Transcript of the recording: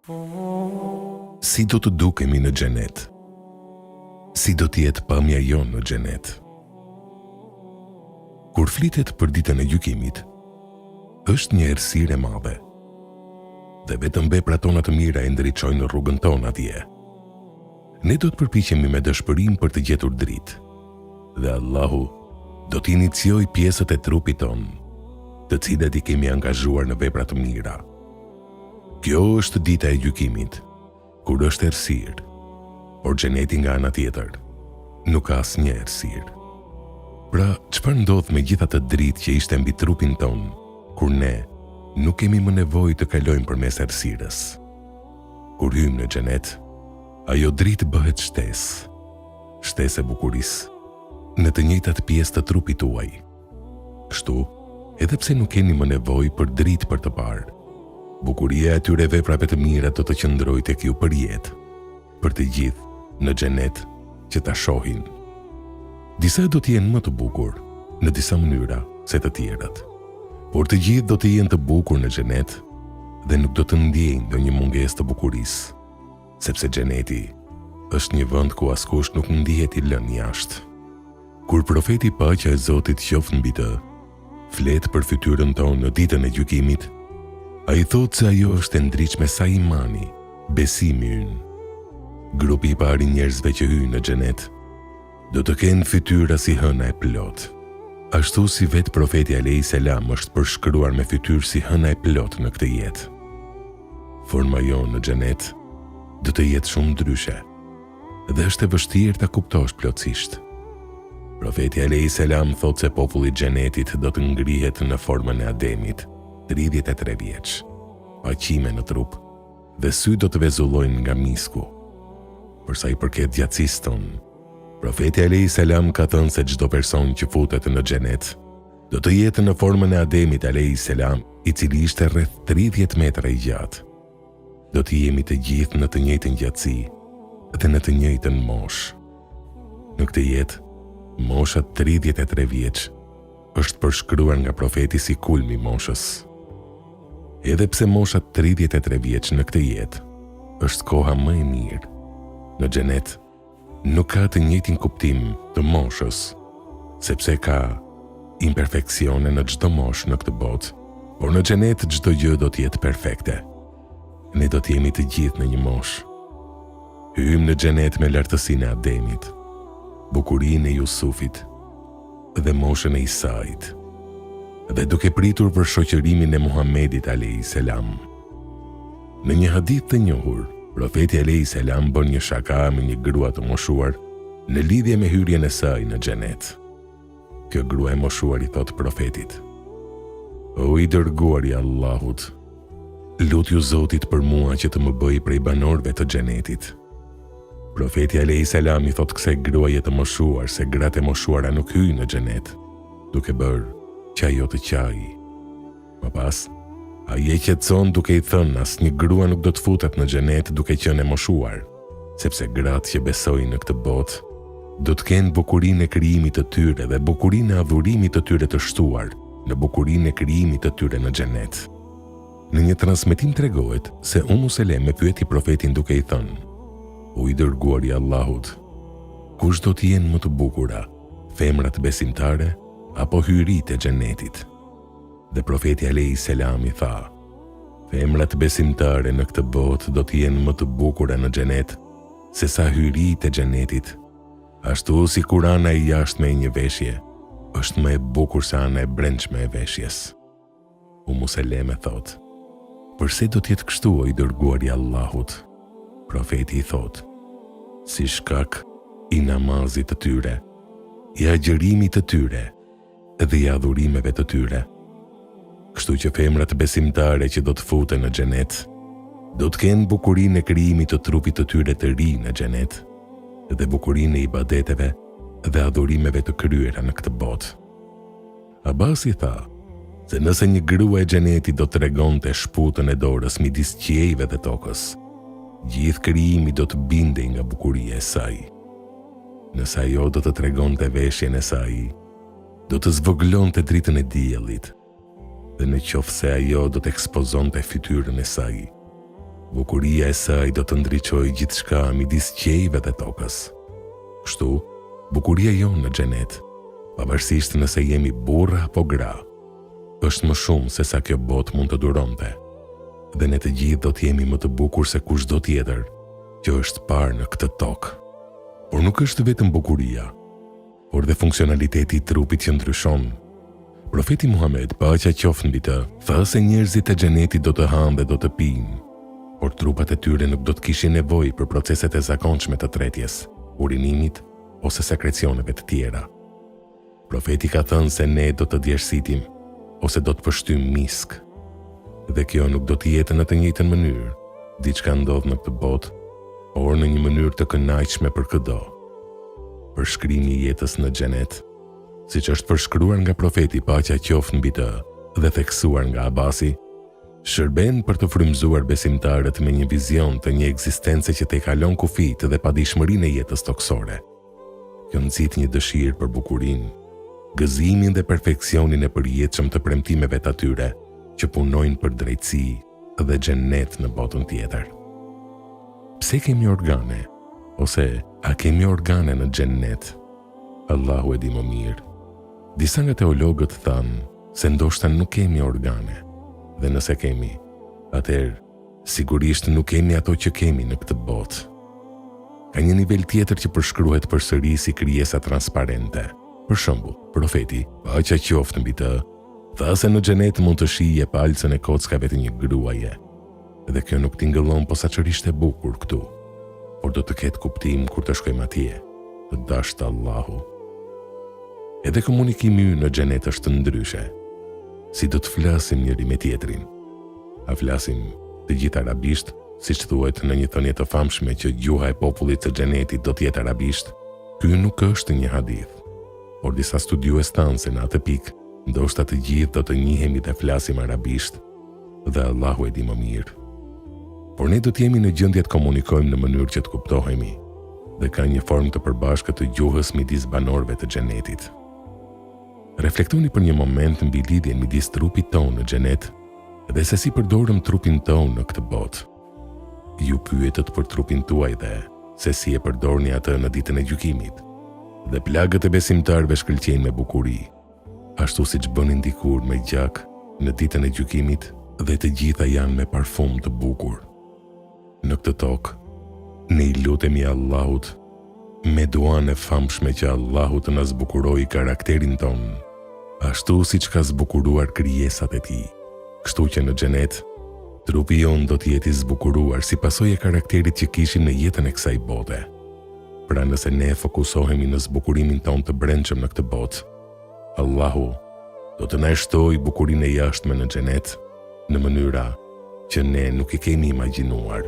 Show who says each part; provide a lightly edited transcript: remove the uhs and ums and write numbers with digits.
Speaker 1: Si do të dukemi në xhenet? Si do t'jetë pamja jonë në xhenet? Kur flitet për ditën e gjykimit, është një errësirë e madhe. Dhe vetëm veprat tona të mira e ndriçojnë rrugën tonë atje. Ne do të përpiqemi me dëshpërim për të gjetur dritë. Dhe Allahu do të iniciojë pjesët e trupit tonë, të cilat i kemi angazhuar në vepra të mira. Kjo është dita e gjykimit, kur është errësirë, por xheneti nga ana tjetër nuk ka asnjë errësirë. Pra, çfarë ndodh me gjithë atë dritë që ishte mbi trupin ton, kur ne nuk kemi më nevojë të kalojmë përmes errësirës? Kur hyjmë në xhenet, ajo dritë bëhet shtesë e bukurisë në të njëjtat pjesë të trupit tuaj. Kështu, edhe pse nuk keni më nevojë për dritë për të parë, bukuria e atyre veprave të mira do të qëndrojë tek ju për jetë, për të gjithë në xhenet që ta shohin. Disa do të jenë më të bukur në disa mënyra se të tjerat, por të gjithë do të jenë të bukur në xhenet dhe nuk do të ndjejnë ndonjë mungesë të bukurisë, sepse xheneti është një vend ku askush nuk ndihet i lënë jashtë. Kur profeti paqja e Zotit qoftë mbi të, flet për fytyrën tonë në ditën e gjykimit, ai thotë se ajo është e ndriçme sa imani, besimi ynë. Grupi i parë i njerëzve që hyjnë në xhenet do të kenë fytyra si hëna e plot. Ashtu si vetë profeti alayhis salam është përshkruar me fytyrë si hëna e plot në këtë jetë. Forma jonë në xhenet do të jetë shumë ndryshe dhe është e vështirë ta kuptosh plotësisht. Profeti alayhis salam thotë se populli i xhenetit do të ngrihet në formën e Ademit, 33 vjeç, pa qime në trup, dhe sy do të vezullojnë nga misku. Për sa i përket gjatësisë tonë, profeti alayhis salam ka thënë se çdo person që futet në xhenet do të jetë në formën e Ademit alayhis salam, i cili ishte rreth 30 metra i gjatë. Do të jemi të gjithë në të njëjtën gjatësi dhe në të njëjtën moshë. Në këtë jetë, mosha 33 vjeç është përshkruar nga profeti si kulmi i moshës. Edhe pse mosha 33 vjeç në këtë jetë është koha më e mirë, në xhenet nuk ka të njëjtin kuptim të moshës, sepse ka imperfeksione në çdo moshë në këtë botë, por në xhenet çdo gjë do të jetë perfekte. Ne do të jemi të gjithë në një moshë. Hyjmë në xhenet me lartësinë e Ademit, bukurinë e Jusufit dhe moshën e Isait, dhe duke pritur për shoqërimin e Muhamedit alayhis salam. Në një hadith të njohur, profeti alayhis salam bën një shaka me një grua të moshuar në lidhje me hyrjen e saj në xhenet. Kjo grua e moshuar i thot profetit: "O i dërguari i Allahut, lutju Zotit për mua që të më bëj prej banorëve të xhenetit." Profeti alayhis salam i thot kësaj gruaje të moshuar se gratë e moshuara nuk hyjnë në xhenet, duke bërë që ajo të qajë. Më pas, ai e qetëson duke i thënë asnjë grua nuk do të futet në xhenet duke qenë e moshuar, sepse gratë që besojnë në këtë botë do të kenë bukurinë e krijimit të tyre dhe bukurinë e adhurimit të tyre të shtuar në bukurinë e krijimit të tyre në xhenet. Në një transmetim tregohet se Ummu Seleme pyeti profetin duke i thënë: "O i dërguari i Allahut, kush do të jenë më të bukura, femrat besimtare apo hyjrit e xhenetit?" Dhe profeti alayhis salam i tha: "Femrat besimtare në këtë botë do të jenë më të bukura në xhenet se sa hyjrit e xhenetit, ashtu si kur ana e jashtme e një veshje është më e bukur se ana e brendshme e veshjes." Ummu Seleme thot: "Përse do të jetë kështu, o i dërguari i Allahut?" Profeti i thot: "Si shkak i namazit të tyre, i agjërimit të tyre dhe i adhurimeve të tyre. Kështu që femrat besimtare që do të futen në xhenet do të kenë bukurinë e krijimit të trupit të tyre të ri në xhenet dhe bukurinë e ibadeteve dhe adhurimeve të kryera në këtë botë." Abasi tha se nëse një grua e xhenetit do të tregonte shputën e dorës midis qiejve dhe tokës, gjithë krijimi do të bindej nga bukuria e saj. Nëse ajo do të tregonte veshjen e saj, do të zvogëlonte dritën e diellit, dhe në qoftë se ajo do të ekspozonte fytyrën e saj, Bukuria e saj do të ndriçojë gjithçka midis qiejve dhe tokës. Kështu, bukuria jonë në xhenet, pavarësisht nëse jemi burra apo gra, është më shumë se sa kjo botë mund të duronte. Dhe ne të gjithë do të jemi më të bukur se kushdo tjetër që është parë në këtë tokë. Por nuk është vetëm bukuria, por dhe funksionaliteti i trupit që ndryshon. Profeti Muhammed, paqja qoftë mbi të, tha se njerëzit e xhenetit do të hanë dhe do të pinë, por trupat e tyre nuk do të kishin nevojë për proceset e zakonshme të tretjes, urinimit ose sekrecioneve të tjera. Profeti ka thënë se ne do të djersitim ose do të pështym misk. Dhe kjo nuk do të jetë në të njëjtën mënyrë, diçka ndodh në këtë botë, por në një mënyrë të kënaqshme për çdo. Përshkrimi i jetës në xhenet, siç është përshkruar nga profeti paqja qoftë mbi të dhe theksuar nga Abasi, shërben për të frymëzuar besimtarët me një vizion të një ekzistence që te kalon kufit dhe padijshmërinë e jetës toksore. Kjo nxit një dëshirë për bukurinë, gëzimin dhe perfeksionin e përjetshëm të premtimeve të atyre që punojnë për drejtësi dhe xhenet në botën tjetër. Pse kemi organe? Ose a kemi organe në xhenet? Allahu e di më mirë. Disa nga teologët thanë se ndoshta nuk kemi organe, dhe nëse kemi, atëherë sigurisht nuk kemi ato që kemi në këtë botë. Ka një nivel tjetër që përshkruhet përsëri si krijesa transparente. Për shembull, profeti, paqja qoftë mbi të, tha se në xhenet mund të shije palcën e kockave të një gruaje. Dhe kjo nuk tingëllon posaçërisht e bukur këtu, por do të ketë kuptim kur të shkojmë atje, të dashtë Allahu. Edhe komunikimi ynë në xhenet është ndryshe. Si do të flasim njëri me tjetrin? A flasim të gjithë arabisht, siç thuhet në një thënie të famshme që gjuha e popullit të xhenetit do të jetë arabisht? Ky nuk është një hadith, por disa studiues thanë se në atë pikë ndoshta të gjithë do të njihemi dhe flasim arabisht, dhe Allahu e di më mirë. Por ne do të jemi në gjendje të komunikojmë në mënyrë që të kuptohemi, dhe ka një formë të përbashkët të gjuhës midis banorëve të xhenetit. Reflektoni për një moment mbi lidhjen midis trupit tonë në xhenet dhe se si përdorëm trupin tonë në këtë botë. Ju pyetët për trupin tuaj dhe se si e përdorni atë në ditën e gjykimit. Dhe plagët e besimtarëve shkëlqejnë me bukuri, ashtu siç bënin dikur me gjak në ditën e gjykimit, dhe të gjitha janë me parfum të bukur. Në këtë tokë, ne i lutemi Allahut me duan e famshme që Allahu të na zbukurojë karakterin tonë, ashtu siç ka zbukuruar krijesat e tij. Kështu që në xhenet, trupi jon do të jetë i zbukuruar si pasojë e karakterit që kishim në jetën e kësaj bote. Pra nëse ne fokusohemi në zbukurimin tonë të brendshëm në këtë botë, Allahu do të na shtojë bukurinë e jashtme në xhenet në mënyra që ne nuk i kemi imagjinuar.